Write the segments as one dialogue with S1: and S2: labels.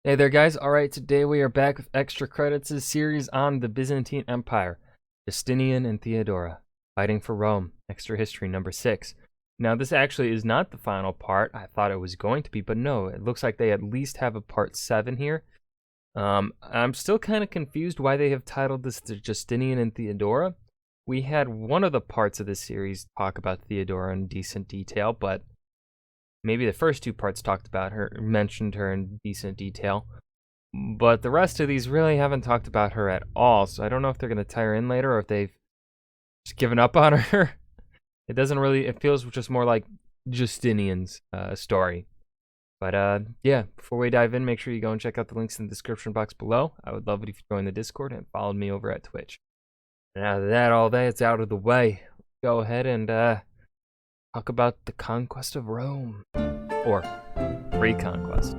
S1: Hey there, guys. All right, today we are back with extra credits, a series on the Byzantine Empire, Justinian and Theodora, fighting for Rome, extra history number 6. Now, this actually is not the final part. I thought it was going to be, but no, it looks like they at least have a part 7 here. I'm still kind of confused why they have titled this the Justinian and Theodora. We had one of the parts of this series talk about Theodora in decent detail, but maybe the first two parts talked about her, mentioned her in decent detail. But the rest of these really haven't talked about her at all, so I don't know if they're going to tie her in later or if they've just given up on her. It feels just more like Justinian's story. But yeah, before we dive in, make sure you go and check out the links in the description box below. I would love it if you joined the Discord and followed me over at Twitch. Now that all that's out of the way, go ahead and talk about the conquest of Rome. Or reconquest.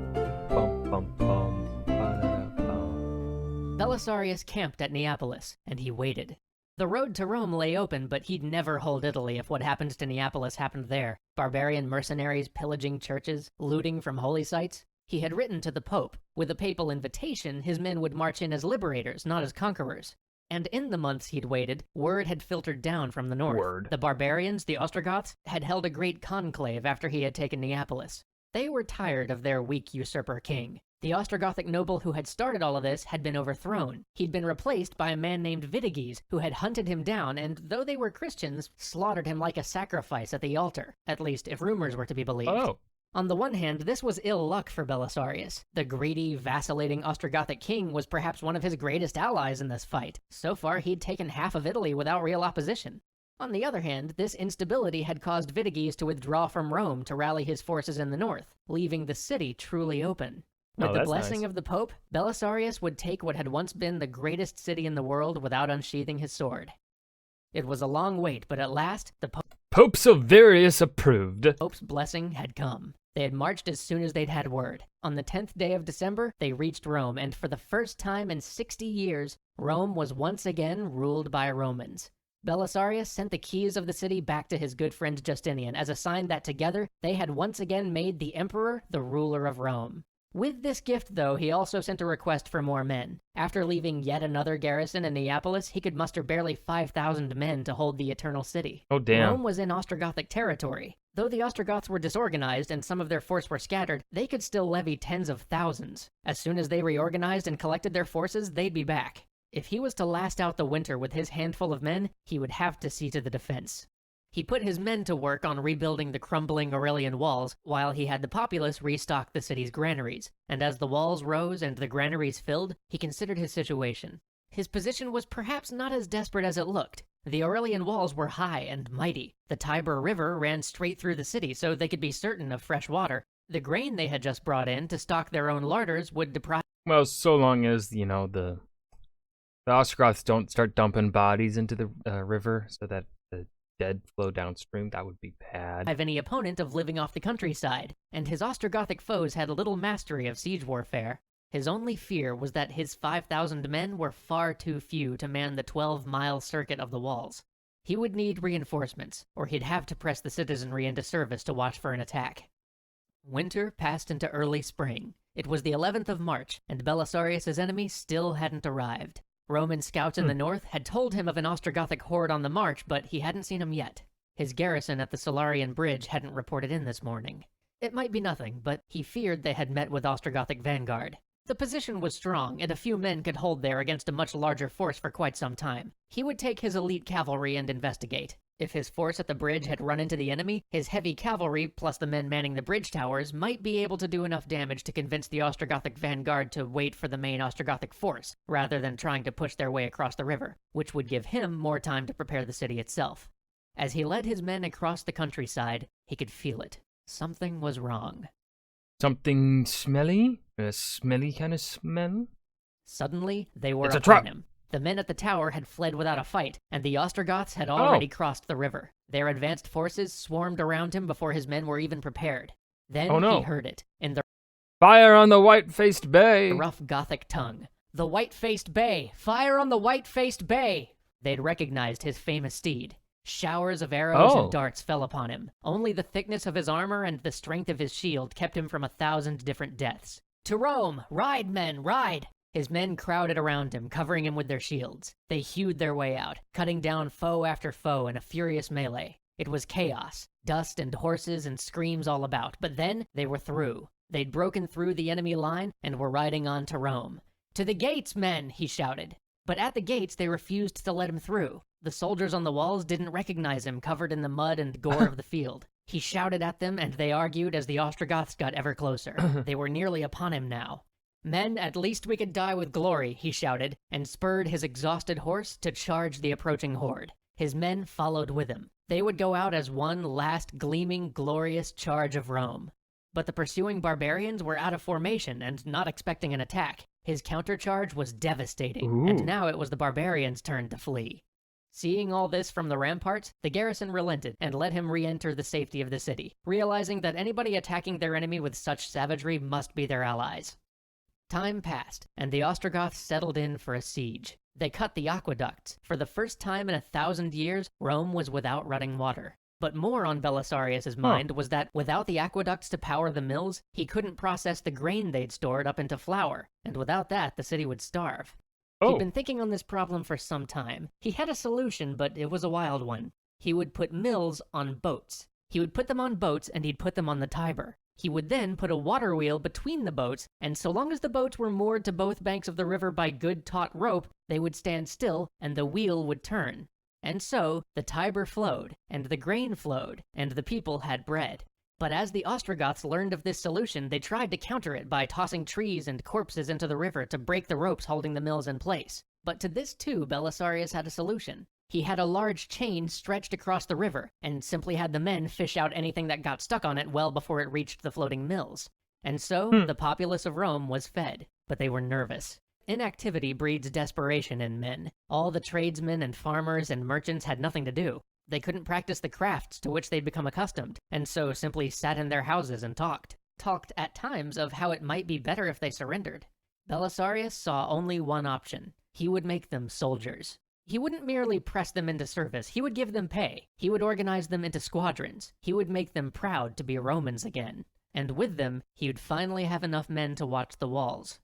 S1: Bum, bum, bum, ba-da-da-bum.
S2: Belisarius camped at Neapolis, and he waited. The road to Rome lay open, but he'd never hold Italy if what happened to Neapolis happened there. Barbarian mercenaries pillaging churches, looting from holy sites. He had written to the Pope. With a papal invitation, his men would march in as liberators, not as conquerors. And in the months he'd waited, word had filtered down from the north. The barbarians, the Ostrogoths, had held a great conclave after he had taken Neapolis. They were tired of their weak usurper king. The Ostrogothic noble who had started all of this had been overthrown. He'd been replaced by a man named Vitiges, who had hunted him down and, though they were Christians, slaughtered him like a sacrifice at the altar. At least, if rumors were to be believed.
S1: Oh.
S2: On the one hand, this was ill luck for Belisarius. The greedy, vacillating Ostrogothic king was perhaps one of his greatest allies in this fight. So far, he'd taken half of Italy without real opposition. On the other hand, this instability had caused Vitiges to withdraw from Rome to rally his forces in the north, leaving the city truly open. With the blessing of the Pope, Belisarius would take what had once been the greatest city in the world without unsheathing his sword. It was a long wait, but at last, the
S1: Pope Silverius approved.
S2: Pope's blessing had come. They had marched as soon as they'd had word. On the 10th day of December, they reached Rome, and for the first time in 60 years, Rome was once again ruled by Romans. Belisarius sent the keys of the city back to his good friend Justinian as a sign that together, they had once again made the emperor the ruler of Rome. With this gift, though, he also sent a request for more men. After leaving yet another garrison in Neapolis, he could muster barely 5,000 men to hold the Eternal City.
S1: Oh, damn.
S2: Rome was in Ostrogothic territory. Though the Ostrogoths were disorganized and some of their force were scattered, they could still levy tens of thousands. As soon as they reorganized and collected their forces, they'd be back. If he was to last out the winter with his handful of men, he would have to see to the defense. He put his men to work on rebuilding the crumbling Aurelian walls, while he had the populace restock the city's granaries. And as the walls rose and the granaries filled, he considered his situation. His position was perhaps not as desperate as it looked. The Aurelian walls were high and mighty. The Tiber River ran straight through the city, so they could be certain of fresh water. The grain they had just brought in to stock their own larders would deprive...
S1: Well, so long as, the Ostrogoths don't start dumping bodies into the river so that the dead flow downstream, that would be bad.
S2: ...any opponent of living off the countryside, and his Ostrogothic foes had little mastery of siege warfare. His only fear was that his 5,000 men were far too few to man the 12-mile circuit of the walls. He would need reinforcements, or he'd have to press the citizenry into service to watch for an attack. Winter passed into early spring. It was the 11th of March, and Belisarius' enemy still hadn't arrived. Roman scouts in the north had told him of an Ostrogothic horde on the march, but he hadn't seen him yet. His garrison at the Salarian Bridge hadn't reported in this morning. It might be nothing, but he feared they had met with Ostrogothic vanguard. The position was strong, and a few men could hold there against a much larger force for quite some time. He would take his elite cavalry and investigate. If his force at the bridge had run into the enemy, his heavy cavalry, plus the men manning the bridge towers, might be able to do enough damage to convince the Ostrogothic vanguard to wait for the main Ostrogothic force, rather than trying to push their way across the river, which would give him more time to prepare the city itself. As he led his men across the countryside, he could feel it. Something was wrong.
S1: Something smelly? A smelly kind of smell?
S2: Suddenly, they were
S1: It's a
S2: upon
S1: trap.
S2: him. The men at the tower had fled without a fight, and the Ostrogoths had already crossed the river. Their advanced forces swarmed around him before his men were even prepared. Then he heard it, in the
S1: Fire on the white-faced bay!
S2: rough Gothic tongue. The white-faced bay! Fire on the white-faced bay! They'd recognized his famous steed. Showers of arrows and darts fell upon him. Only the thickness of his armor and the strength of his shield kept him from 1,000 different deaths. "To Rome! Ride, men, ride!" His men crowded around him, covering him with their shields. They hewed their way out, cutting down foe after foe in a furious melee. It was chaos, dust and horses and screams all about, but then they were through. They'd broken through the enemy line and were riding on to Rome. "To the gates, men!" he shouted. But at the gates they refused to let him through. The soldiers on the walls didn't recognize him, covered in the mud and gore of the field. He shouted at them, and they argued as the Ostrogoths got ever closer. They were nearly upon him now. "Men, at least we could die with glory," he shouted, and spurred his exhausted horse to charge the approaching horde. His men followed with him. They would go out as one last gleaming, glorious charge of Rome. But the pursuing barbarians were out of formation and not expecting an attack. His countercharge was devastating, and now it was the barbarians' turn to flee. Seeing all this from the ramparts, the garrison relented and let him re-enter the safety of the city, realizing that anybody attacking their enemy with such savagery must be their allies. Time passed, and the Ostrogoths settled in for a siege. They cut the aqueducts. For the first time in 1,000 years, Rome was without running water. But more on Belisarius' mind was that without the aqueducts to power the mills, he couldn't process the grain they'd stored up into flour, and without that, the city would starve. He'd been thinking on this problem for some time. He had a solution, but it was a wild one. He would put mills on boats. He would put them on boats, and he'd put them on the Tiber. He would then put a water wheel between the boats, and so long as the boats were moored to both banks of the river by good taut rope, they would stand still, and the wheel would turn. And so, the Tiber flowed, and the grain flowed, and the people had bread. But as the Ostrogoths learned of this solution, they tried to counter it by tossing trees and corpses into the river to break the ropes holding the mills in place. But to this too, Belisarius had a solution. He had a large chain stretched across the river, and simply had the men fish out anything that got stuck on it well before it reached the floating mills. And so, the populace of Rome was fed, but they were nervous. Inactivity breeds desperation in men. All the tradesmen and farmers and merchants had nothing to do. They couldn't practice the crafts to which they'd become accustomed, and so simply sat in their houses and talked. Talked at times of how it might be better if they surrendered. Belisarius saw only one option. He would make them soldiers. He wouldn't merely press them into service, he would give them pay. He would organize them into squadrons. He would make them proud to be Romans again. And with them, he would finally have enough men to watch the walls.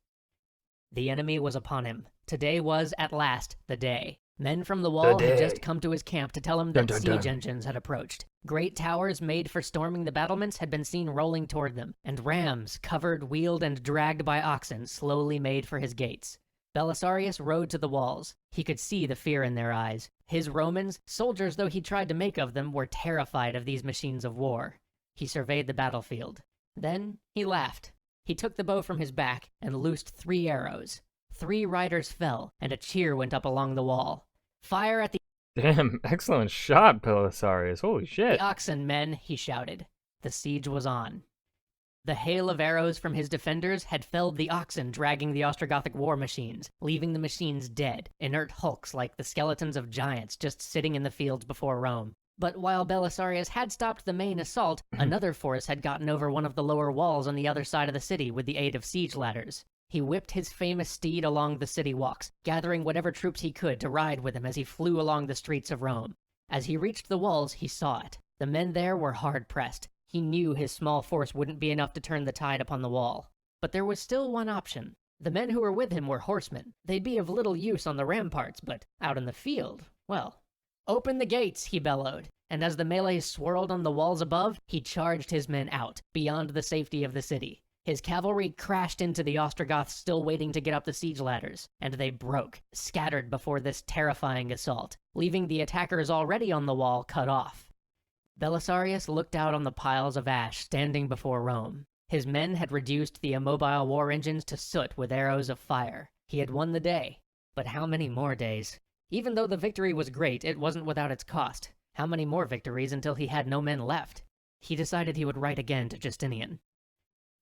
S2: The enemy was upon him. Today was, at last, the day. Men from the wall had just come to his camp to tell him that siege engines had approached. Great towers made for storming the battlements had been seen rolling toward them, and rams, covered, wheeled, and dragged by oxen, slowly made for his gates. Belisarius rode to the walls. He could see the fear in their eyes. His Romans, soldiers though he tried to make of them, were terrified of these machines of war. He surveyed the battlefield. Then he laughed. He took the bow from his back and loosed 3 arrows. 3 riders fell, and a cheer went up along the wall. "Fire at the..."
S1: Damn, excellent shot, Belisarius. Holy shit.
S2: "The oxen, men," he shouted. The siege was on. The hail of arrows from his defenders had felled the oxen dragging the Ostrogothic war machines, leaving the machines dead, inert hulks like the skeletons of giants just sitting in the fields before Rome. But while Belisarius had stopped the main assault, another force had gotten over one of the lower walls on the other side of the city with the aid of siege ladders. He whipped his famous steed along the city walks, gathering whatever troops he could to ride with him as he flew along the streets of Rome. As he reached the walls, he saw it. The men there were hard-pressed. He knew his small force wouldn't be enough to turn the tide upon the wall. But there was still one option. The men who were with him were horsemen. They'd be of little use on the ramparts, but out in the field, well... "Open the gates," he bellowed, and as the melee swirled on the walls above, he charged his men out, beyond the safety of the city. His cavalry crashed into the Ostrogoths still waiting to get up the siege ladders, and they broke, scattered before this terrifying assault, leaving the attackers already on the wall cut off. Belisarius looked out on the piles of ash standing before Rome. His men had reduced the immobile war engines to soot with arrows of fire. He had won the day. But how many more days? Even though the victory was great, it wasn't without its cost. How many more victories until he had no men left? He decided he would write again to Justinian.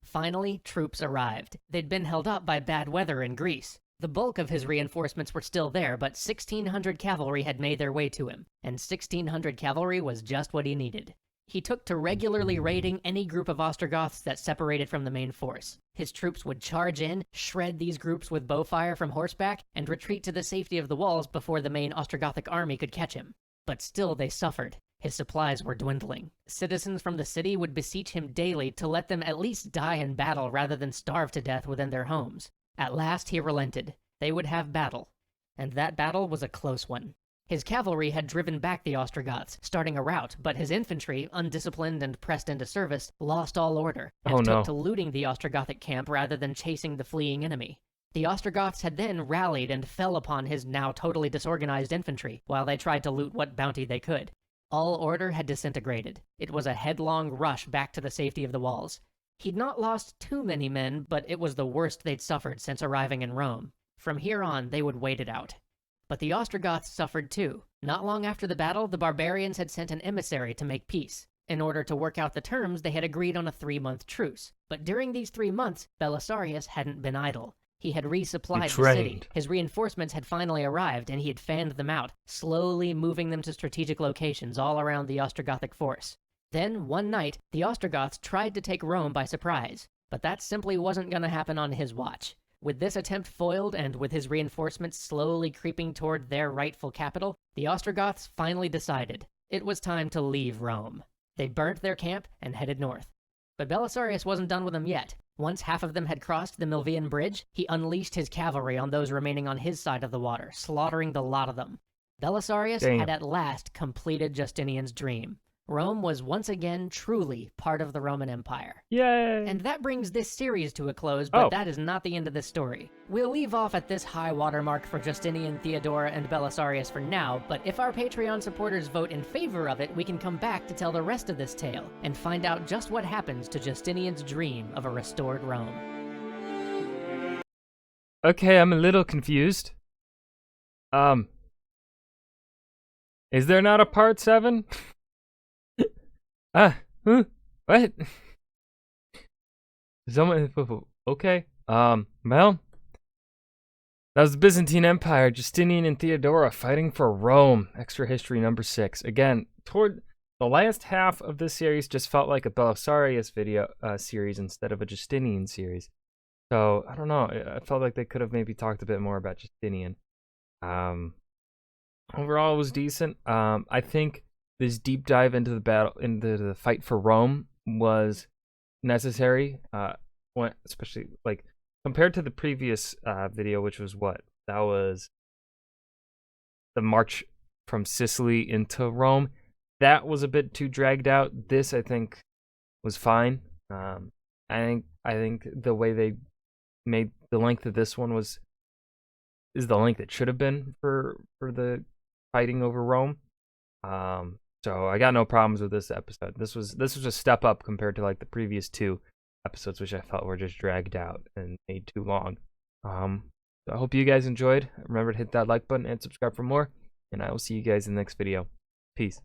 S2: Finally, troops arrived. They'd been held up by bad weather in Greece. The bulk of his reinforcements were still there, but 1,600 cavalry had made their way to him, and 1,600 cavalry was just what he needed. He took to regularly raiding any group of Ostrogoths that separated from the main force. His troops would charge in, shred these groups with bowfire from horseback, and retreat to the safety of the walls before the main Ostrogothic army could catch him. But still they suffered. His supplies were dwindling. Citizens from the city would beseech him daily to let them at least die in battle rather than starve to death within their homes. At last he relented. They would have battle. And that battle was a close one. His cavalry had driven back the Ostrogoths, starting a rout, but his infantry, undisciplined and pressed into service, lost all order, and took to looting the Ostrogothic camp rather than chasing the fleeing enemy. The Ostrogoths had then rallied and fell upon his now totally disorganized infantry, while they tried to loot what bounty they could. All order had disintegrated. It was a headlong rush back to the safety of the walls. He'd not lost too many men, but it was the worst they'd suffered since arriving in Rome. From here on, they would wait it out. But the Ostrogoths suffered too. Not long after the battle, the barbarians had sent an emissary to make peace. In order to work out the terms, they had agreed on a 3-month truce. But during these 3 months, Belisarius hadn't been idle. He had resupplied the city. His reinforcements had finally arrived, and he had fanned them out, slowly moving them to strategic locations all around the Ostrogothic force. Then, one night, the Ostrogoths tried to take Rome by surprise. But that simply wasn't going to happen on his watch. With this attempt foiled, and with his reinforcements slowly creeping toward their rightful capital, the Ostrogoths finally decided it was time to leave Rome. They burnt their camp and headed north. But Belisarius wasn't done with them yet. Once half of them had crossed the Milvian Bridge, he unleashed his cavalry on those remaining on his side of the water, slaughtering the lot of them. Belisarius had at last completed Justinian's dream. Rome was once again truly part of the Roman Empire.
S1: Yay!
S2: And that brings this series to a close, but that is not the end of this story. We'll leave off at this high watermark for Justinian, Theodora, and Belisarius for now, but if our Patreon supporters vote in favor of it, we can come back to tell the rest of this tale, and find out just what happens to Justinian's dream of a restored Rome.
S1: Okay, I'm a little confused. Is there not a part 7? What? Someone, okay. Well, that was the Byzantine Empire, Justinian and Theodora fighting for Rome. Extra history number 6. Again, toward the last half of this series just felt like a Belisarius video series instead of a Justinian series. So, I don't know. I felt like they could have maybe talked a bit more about Justinian. Overall, it was decent. I think this deep dive into the fight for Rome was necessary, especially like compared to the previous video, which was what? That was the march from Sicily into Rome. That was a bit too dragged out. This, I think, was fine. I think the way they made the length of this one is the length it should have been for the fighting over Rome. So I got no problems with this episode. This was a step up compared to like the previous 2 episodes, which I felt were just dragged out and made too long. So I hope you guys enjoyed. Remember to hit that like button and subscribe for more, and I will see you guys in the next video. Peace.